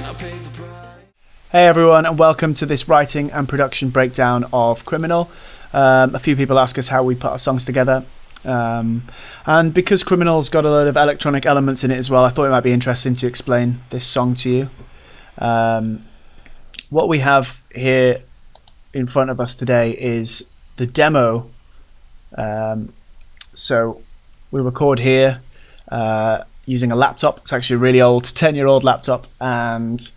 Hey everyone, and welcome to this writing and production breakdown of Criminal. A few people ask us how we put our songs together, and because Criminal's got a lot of electronic elements in it as well, I thought it might be interesting to explain this song to you. What we have here in front of us today is the demo. So we record here using a laptop. It's actually a really old 10-year-old laptop, and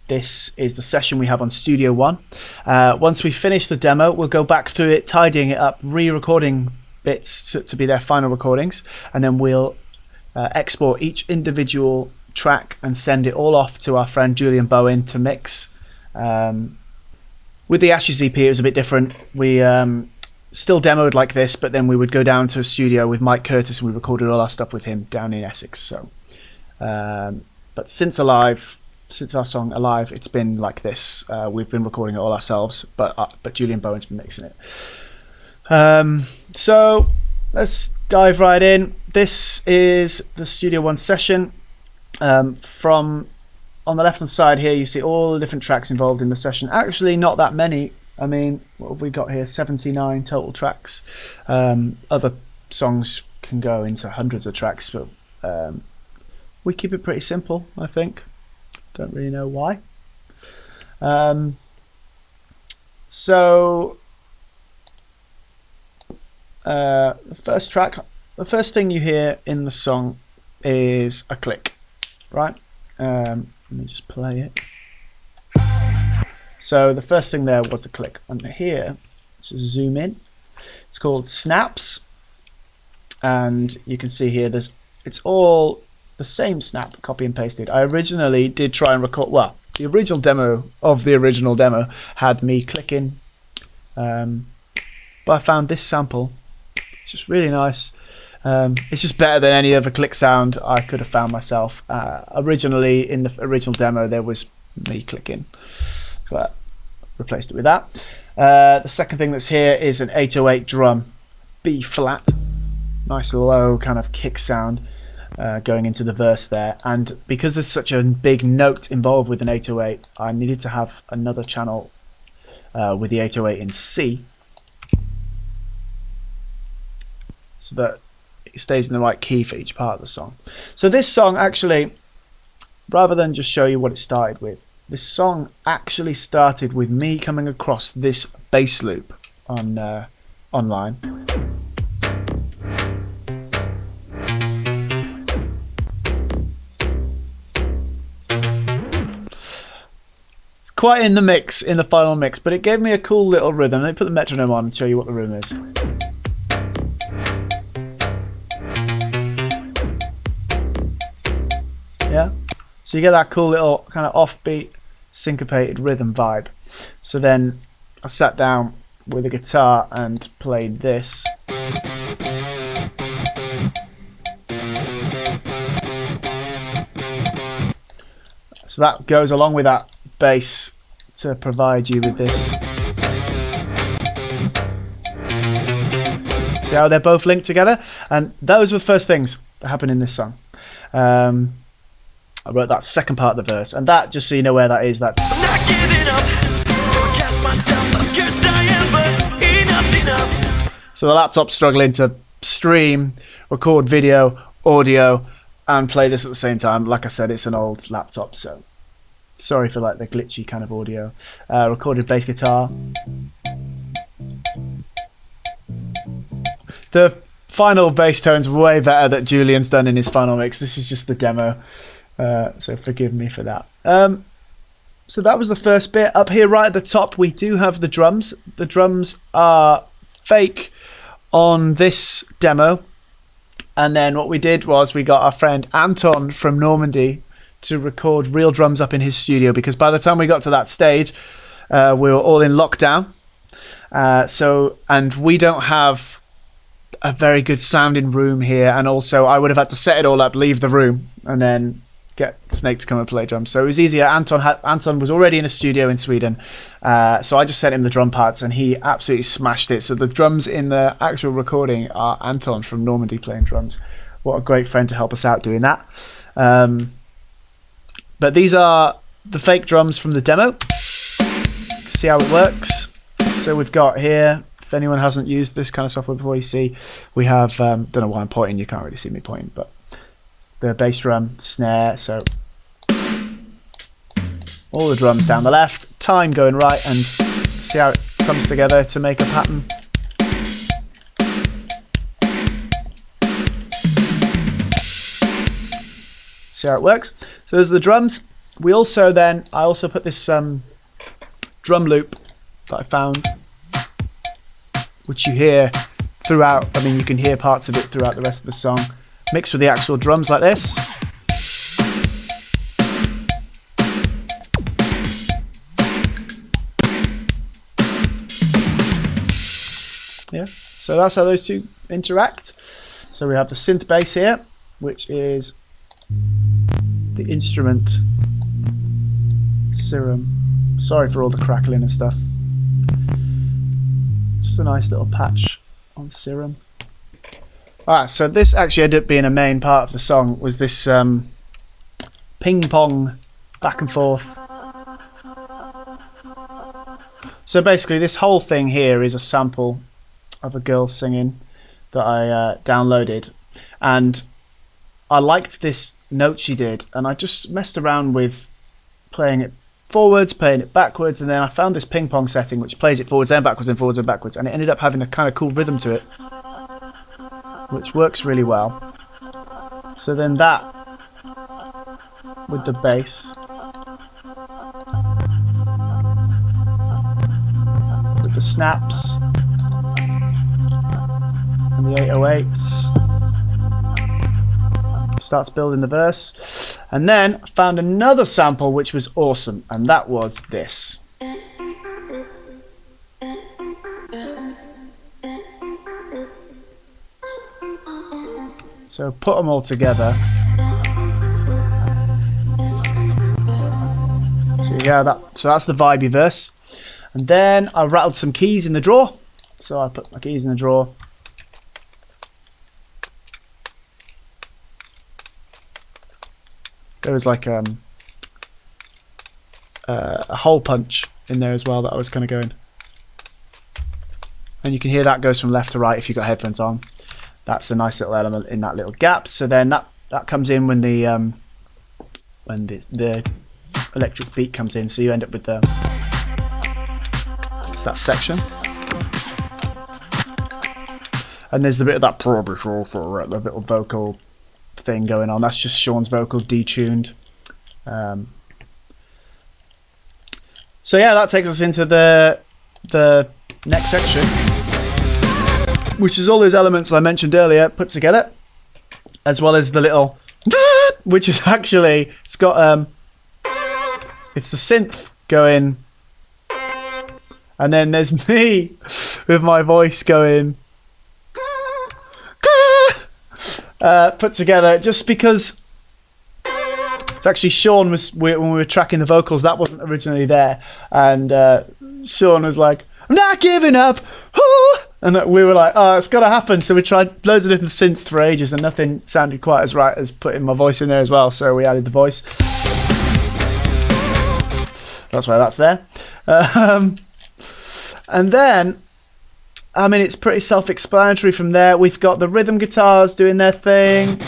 this is the session we have on Studio One. Once we finish the demo, we'll go back through it, tidying it up, re-recording bits to be their final recordings, and then we'll export each individual track and send it all off to our friend Julian Bowen to mix. With the Ashes EP, it was a bit different. We still demoed like this, but then we would go down to a studio with Mike Curtis and we recorded all our stuff with him down in Essex. So, but since our song Alive, it's been like this. We've been recording it all ourselves, but Julian Bowen's been mixing it. So let's dive right in. This is the Studio One session. From on the left hand side here, you see all the different tracks involved in the session. Actually, not that many. I mean, what have we got here? 79 total tracks. Other songs can go into hundreds of tracks, but we keep it pretty simple, I think. Don't really know why. So the first track, the first thing you hear in the song is a click, right? Let me just play it. So the first thing there was a click. And here, let's just zoom in. It's called Snaps, and you can see here it's all the same snap, copy and pasted. I originally did try and record, well, the original demo of the original demo had me clicking, but I found this sample. It's just really nice. It's just better than any other click sound I could have found myself. Originally, in the original demo, there was me clicking, but replaced it with that. The second thing that's here is an 808 drum, B flat, nice low kind of kick sound. Going into the verse there, and because there's such a big note involved with an 808, I needed to have another channel with the 808 in C, so that it stays in the right key for each part of the song. So this song actually, rather than just show you what it started with, this song actually started with me coming across this bass loop on online. Quite in the mix, in the final mix, but it gave me a cool little rhythm. Let me put the metronome on and show you what the rhythm is. Yeah, so you get that cool little kind of offbeat, syncopated rhythm vibe. So then I sat down with a guitar and played this. So that goes along with that bass to provide you with this. See how they're both linked together? And those were the first things that happened in this song. I wrote that second part of the verse, and that, just so you know where that is, that's... I'm not giving up, so I cast myself, of course I am, but enough. So the laptop's struggling to stream, record video, audio, and play this at the same time. Like I said, it's an old laptop, so sorry for like the glitchy kind of audio. Recorded bass guitar. The final bass tone's way better that Julian's done in his final mix. This is just the demo, so forgive me for that. So that was the first bit. Up here right at the top we do have the drums. The drums are fake on this demo. And then what we did was we got our friend Anton from Normandy to record real drums up in his studio, because by the time we got to that stage, we were all in lockdown. And we don't have a very good sounding room here. And also I would have had to set it all up, leave the room, and then get Snake to come and play drums. So it was easier. Anton was already in a studio in Sweden. So I just sent him the drum parts and he absolutely smashed it. So the drums in the actual recording are Anton from Normandy playing drums. What a great friend to help us out doing that. But these are the fake drums from the demo. See how it works. So we've got here, if anyone hasn't used this kind of software before, you see we have, don't know why I'm pointing, you can't really see me pointing, but the bass drum, snare, so all the drums down the left, time going right, and see how it comes together to make a pattern. See how it works. So those are the drums. I also put this drum loop that I found, which you hear throughout. I mean, you can hear parts of it throughout the rest of the song, mixed with the actual drums like this. Yeah, so that's how those two interact. So we have the synth bass here, which is the instrument Serum. Sorry for all the crackling and stuff. Just a nice little patch on Serum. Alright, so this actually ended up being a main part of the song, was this ping pong back and forth. So basically this whole thing here is a sample of a girl singing that I downloaded, and I liked this note she did, and I just messed around with playing it forwards, playing it backwards, and then I found this ping pong setting which plays it forwards and backwards and forwards and backwards, and it ended up having a kind of cool rhythm to it, which works really well. So then that with the bass, with the snaps and the 808s, starts building the verse. And then I found another sample which was awesome, and that was this. So put them all together. So yeah, so that's the vibey verse. And then I rattled some keys in the drawer. So I put my keys in the drawer. There was like a hole punch in there as well that I was kind of going. And you can hear that goes from left to right if you've got headphones on. That's a nice little element in that little gap. So then that comes in when the electric beat comes in. So you end up with it's that section. And there's the bit of that the little vocal thing going on. That's just Sean's vocal detuned. So yeah, that takes us into the next section, which is all those elements I mentioned earlier put together, as well as the little which is actually, it's got it's the synth going, and then there's me with my voice going put together, just because it's actually Sean when we were tracking the vocals, that wasn't originally there, and Sean was like, "I'm not giving up," and we were like, "Oh, it's got to happen." So we tried loads of different synths for ages, and nothing sounded quite as right as putting my voice in there as well. So we added the voice. That's why that's there. And then, I mean, it's pretty self-explanatory from there. We've got the rhythm guitars doing their thing.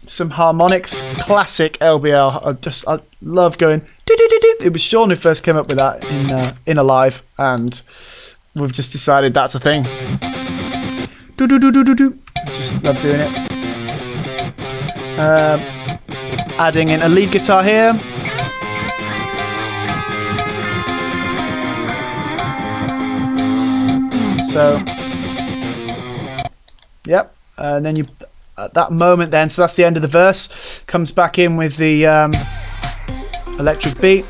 Some harmonics, classic LBL. I love going do-do-do-do. It was Sean who first came up with that in Alive, and we've just decided that's a thing. Do-do-do-do-do-do. Just love doing it. Adding in a lead guitar here. So, yep, and then you, at that moment then, so that's the end of the verse, comes back in with the electric beat.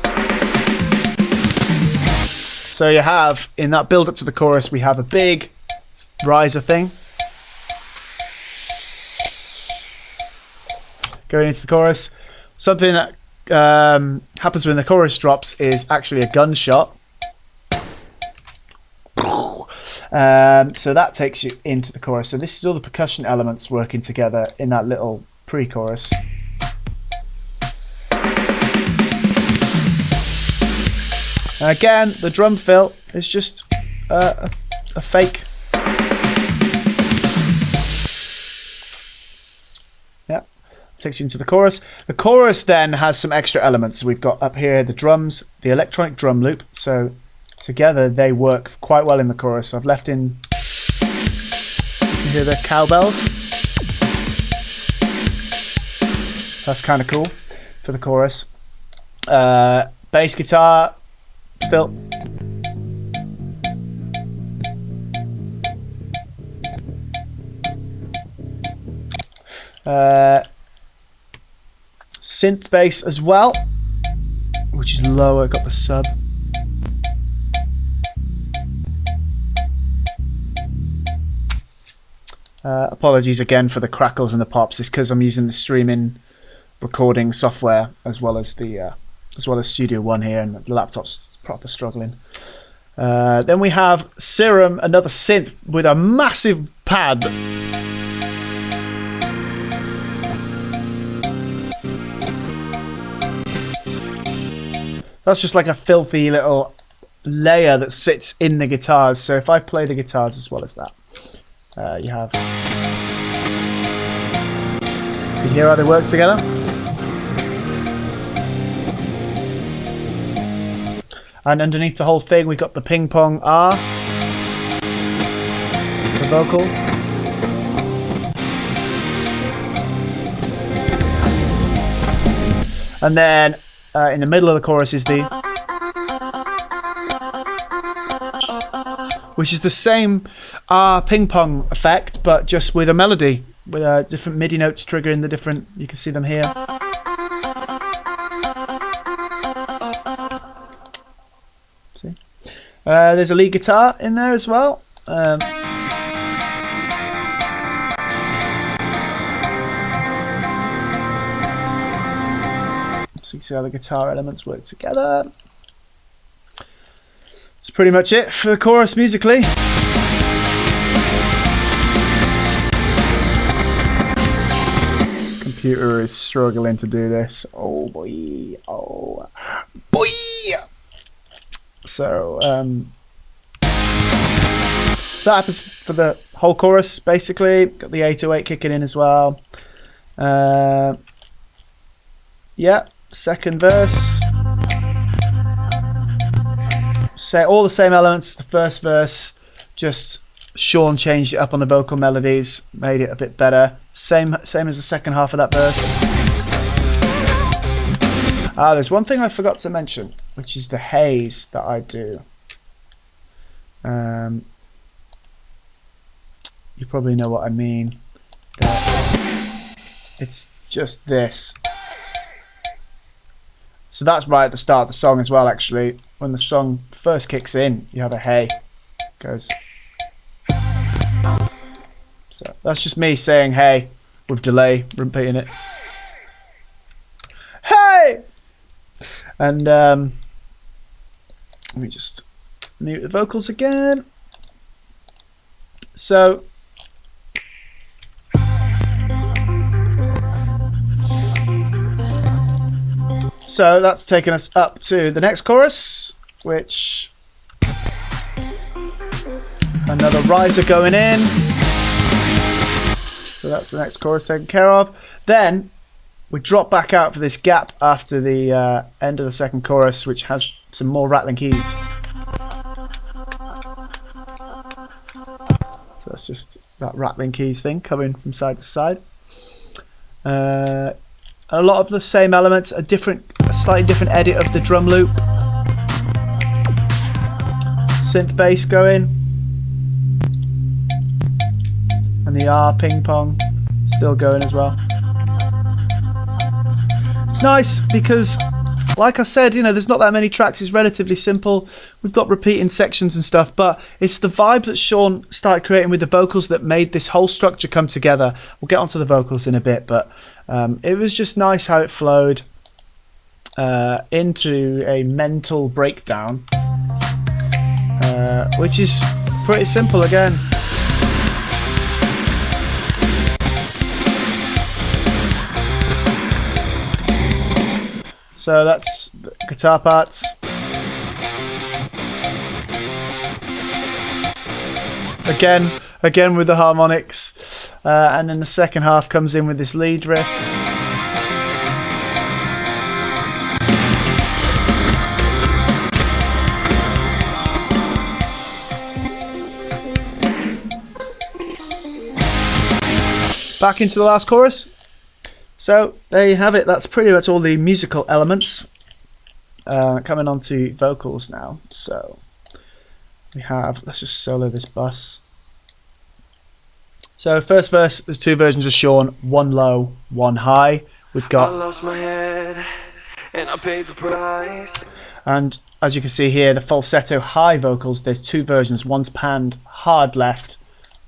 So you have, in that build up to the chorus, we have a big riser thing. Going into the chorus. Something that happens when the chorus drops is actually a gunshot. So that takes you into the chorus. So this is all the percussion elements working together in that little pre-chorus. Again, the drum fill is just a fake. Yeah, takes you into the chorus. The chorus then has some extra elements. So we've got up here the drums, the electronic drum loop. So together they work quite well in the chorus. I've left in, you hear the cowbells? That's kind of cool for the chorus. Bass guitar, still. Synth bass as well, which is lower, got the sub. Apologies again for the crackles and the pops. It's because I'm using the streaming recording software as well as Studio One here, and the laptop's proper struggling. Then we have Serum, another synth with a massive pad. That's just like a filthy little layer that sits in the guitars. So if I play the guitars as well as that, you have. You hear how they work together? And underneath the whole thing, we've got the ping pong R, the vocal. And then in the middle of the chorus is the, which is the same ping pong effect, but just with a melody, with different MIDI notes triggering the different. You can see them here. See, there's a lead guitar in there as well. So you see how the guitar elements work together. That's pretty much it for the chorus musically. Computer is struggling to do this. Oh boy. Oh boy. So that happens for the whole chorus basically. Got the 808 kicking in as well. Yeah, second verse. Say all the same elements as the first verse, just Sean changed it up on the vocal melodies, made it a bit better. Same as the second half of that verse. There's one thing I forgot to mention, which is the haze that I do. You probably know what I mean. It's just this. So that's right at the start of the song as well, actually. When the song first kicks in, you have a hey. Goes. So that's just me saying hey with delay, repeating it. Hey! And let me just mute the vocals again. So that's taken us up to the next chorus, which another riser going in. So that's the next chorus taken care of. Then we drop back out for this gap after the end of the second chorus, which has some more rattling keys. So that's just that rattling keys thing coming from side to side. A lot of the same elements, a slightly different edit of the drum loop. Synth bass going. And the R ping pong still going as well. It's nice because, like I said, you know, there's not that many tracks. It's relatively simple. We've got repeating sections and stuff, but it's the vibe that Sean started creating with the vocals that made this whole structure come together. We'll get onto the vocals in a bit, but it was just nice how it flowed into a mental breakdown, which is pretty simple again. So that's the guitar parts. Again with the harmonics, and then the second half comes in with this lead riff. Back into the last chorus. So there you have it. That's pretty much all the musical elements. Coming on to vocals now. So we have, let's just solo this bass. So first verse, there's two versions of Sean, one low, one high. We've got, I lost my head and I paid the price. And as you can see here, the falsetto high vocals, there's two versions. One's panned hard left,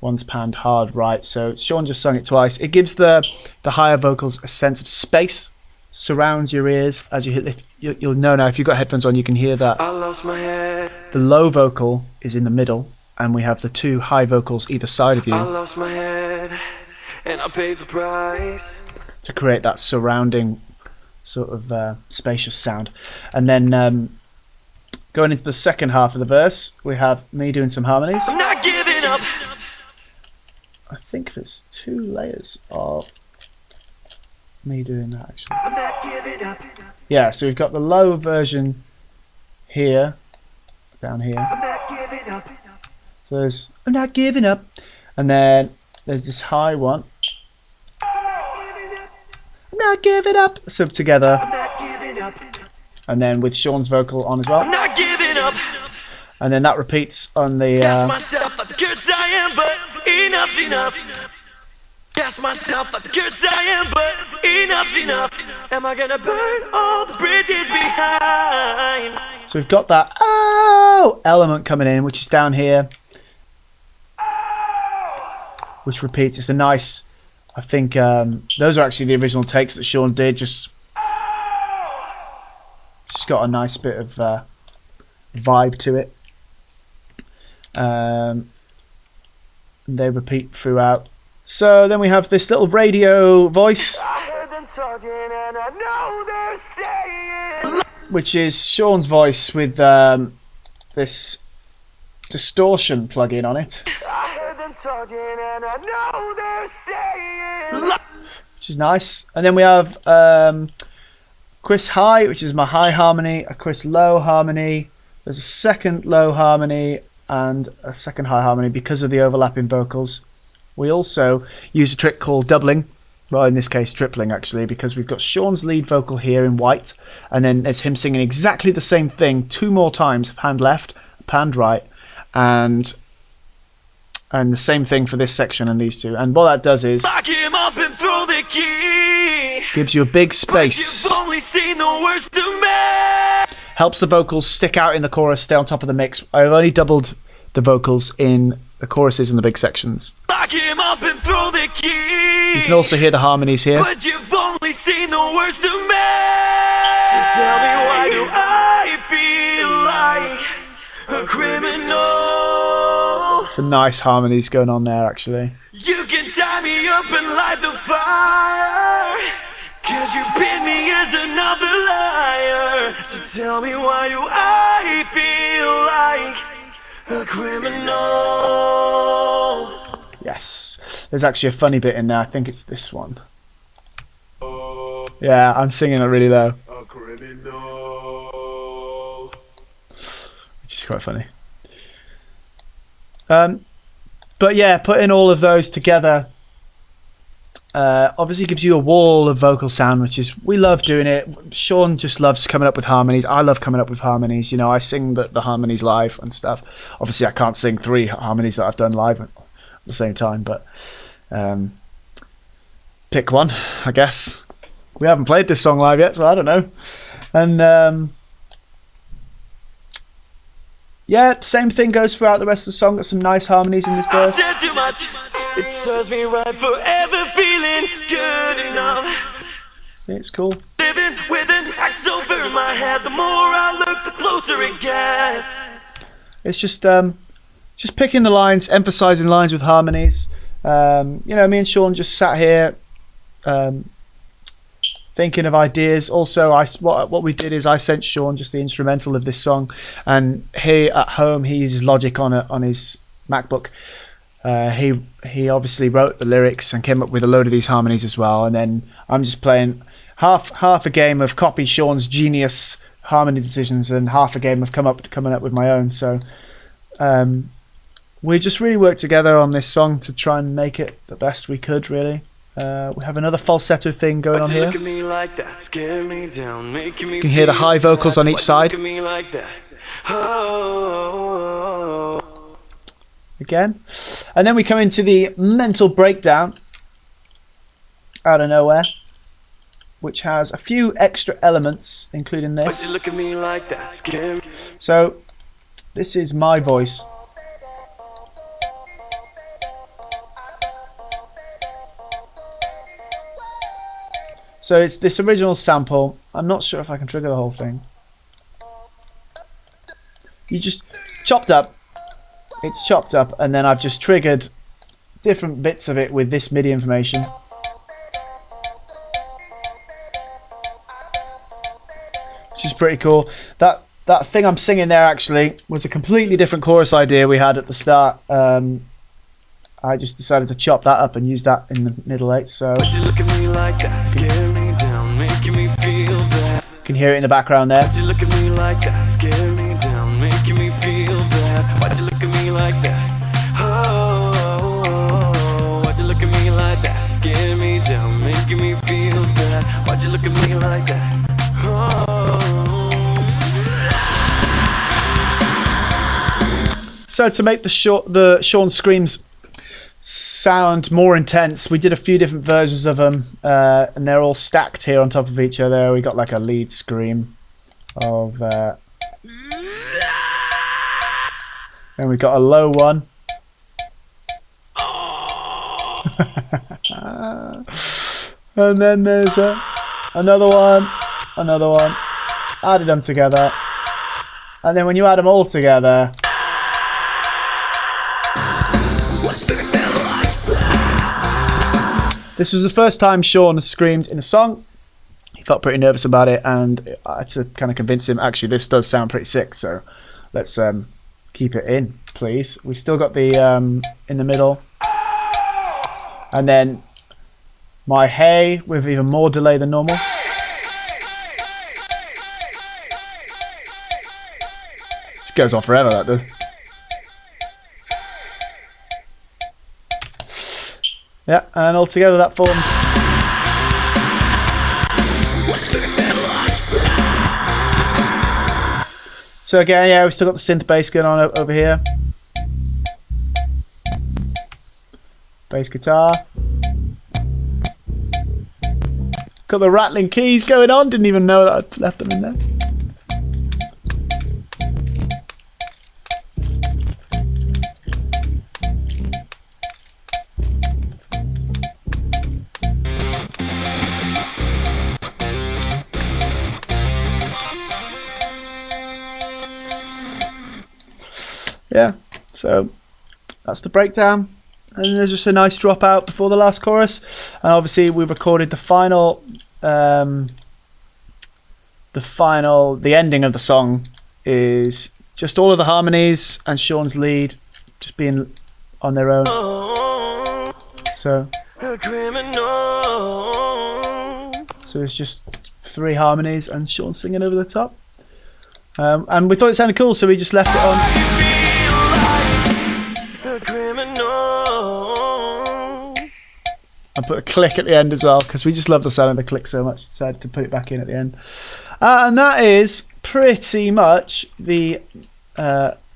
one's panned hard right. So Sean just sung it twice. It gives the higher vocals a sense of space, surrounds your ears as you hit. You'll know now if you've got headphones on, you can hear that. I lost my head. The low vocal is in the middle, and we have the two high vocals either side of I you lost my head and I paid the price. to create that surrounding sort of spacious sound. And then going into the second half of the verse, we have me doing some harmonies. I'm not giving up. I think there's two layers of me doing that actually. I'm not giving up. Yeah, so we've got the low version here, down here. I'm not giving up. So there's I'm not giving up, and then there's this high one. I'm not giving up. So together, I'm not giving up. and then with Sean's vocal on as I'm well, not giving up. and then that repeats on the. Ask myself like the kids I am, but enough's enough. Ask myself like the kids I am, but enough's enough. Am I gonna burn all the bridges behind? So we've got that oh element coming in, which is down here, which repeats. It's a nice. I think those are actually the original takes that Sean did. Just got a nice bit of vibe to it. They repeat throughout. So then we have this little radio voice, I heard them talking and I know they're saying. which is Sean's voice with this distortion plug-in on it, I heard them talking and I know they're saying. which is nice. And then we have Chris high, which is my high harmony, a Chris low harmony. There's a second low harmony and a second high harmony because of the overlapping vocals. We also use a trick called doubling, well in this case tripling actually, because we've got Sean's lead vocal here in white, and then there's him singing exactly the same thing two more times, panned left, panned right, and the same thing for this section and these two. And what that does is Lock him up and throw the key. gives you a big But space, you've only seen the worst of me. helps the vocals stick out in the chorus, stay on top of the mix. I've only doubled the vocals in the choruses and the big sections. Lock him up and throw the key. You can also hear the harmonies here. But you've only seen the worst of me. So tell me, why do I feel like a criminal? Some nice harmonies going on there actually. You can tie me up and light the fire, 'cause you pin me as another liar. So tell me, why do I feel like a criminal? Yes. There's actually a funny bit in there. I think it's this one. Yeah, I'm singing it really low, A criminal. which is quite funny. But yeah, putting all of those together obviously gives you a wall of vocal sound, which is, we love doing it. Sean just loves coming up with harmonies. I love coming up with harmonies. You know, I sing the harmonies live and stuff. Obviously, I can't sing three harmonies that I've done live at the same time, but pick one, I guess. We haven't played this song live yet, so I don't know. And yeah, same thing goes throughout the rest of the song. Got some nice harmonies in this I verse. said too much. It serves me right, forever feeling good enough. See, it's cool. Living with an axe over my head. The more I look, the closer it gets. It's just picking the lines, emphasizing lines with harmonies. You know, me and Sean just sat here thinking of ideas. Also, what we did is I sent Sean just the instrumental of this song, and he at home he uses Logic on his MacBook. He obviously wrote the lyrics and came up with a load of these harmonies as well. And then I'm just playing half a game of copy Sean's genius harmony decisions and half a game of coming up with my own. So we just really worked together on this song to try and make it the best we could, really. We have another falsetto thing going on here. You can hear the high vocals on each side. Again. And then we come into the mental breakdown out of nowhere, which has a few extra elements, including this. So this is my voice. So it's this original sample. I'm not sure if I can trigger the whole thing. You just chopped up. It's chopped up, and then I've just triggered different bits of it with this MIDI information. Which is pretty cool. That thing I'm singing there actually was a completely different chorus idea we had at the start. I just decided to chop that up and use that in the middle eight. So you can hear it in the background there. You look at me like that, scare me down, making me feel bad. Why'd you look at me like that? Oh, why'd you look at me like that, scare me down, making me feel bad. Why'd you look at me like that? So to make the Sean screams sound more intense, we did a few different versions of them, and they're all stacked here on top of each other. We got like a lead scream of, and we got a low one. And then there's another one, added them together, and then when you add them all together, this was the first time Sean screamed in a song. He felt pretty nervous about it, and I had to kind of convince him, actually, this does sound pretty sick, so let's keep it in, please. We still got the in the middle. And then my hey with even more delay than normal. Just goes on forever, that does. Yeah, and all together that forms. So again, yeah, we've still got the synth bass going on over here. Bass guitar. Got the rattling keys going on, didn't even know that I'd left them in there. Yeah, so that's the breakdown, and there's just a nice drop out before the last chorus, and obviously we recorded the ending of the song is just all of the harmonies and Sean's lead just being on their own. So it's just 3 harmonies and Sean singing over the top, and we thought it sounded cool, so we just left it on. I put a click at the end as well because we just love the sound of the click so much, decided to put it back in at the end. And that is pretty much the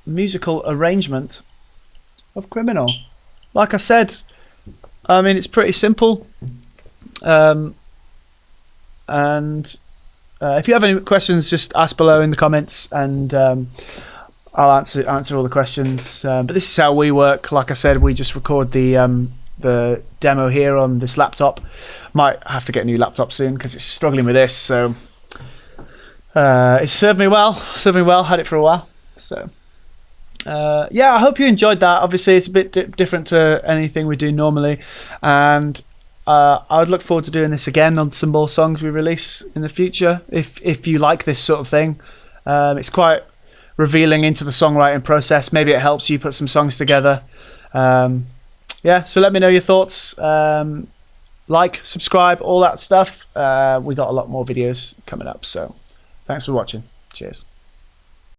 musical arrangement of Criminal. Like I said, I mean, it's pretty simple. And if you have any questions, just ask below in the comments, and I'll answer all the questions. But this is how we work. Like I said, we just record the demo here on this laptop. Might have to get a new laptop soon because it's struggling with this. So it served me well. Had it for a while. So yeah, I hope you enjoyed that. Obviously, it's a bit different to anything we do normally, and I would look forward to doing this again on some more songs we release in the future. If you like this sort of thing, it's quite revealing into the songwriting process. Maybe it helps you put some songs together. yeah, so let me know your thoughts. Like, subscribe, all that stuff. We got a lot more videos coming up. So thanks for watching. Cheers.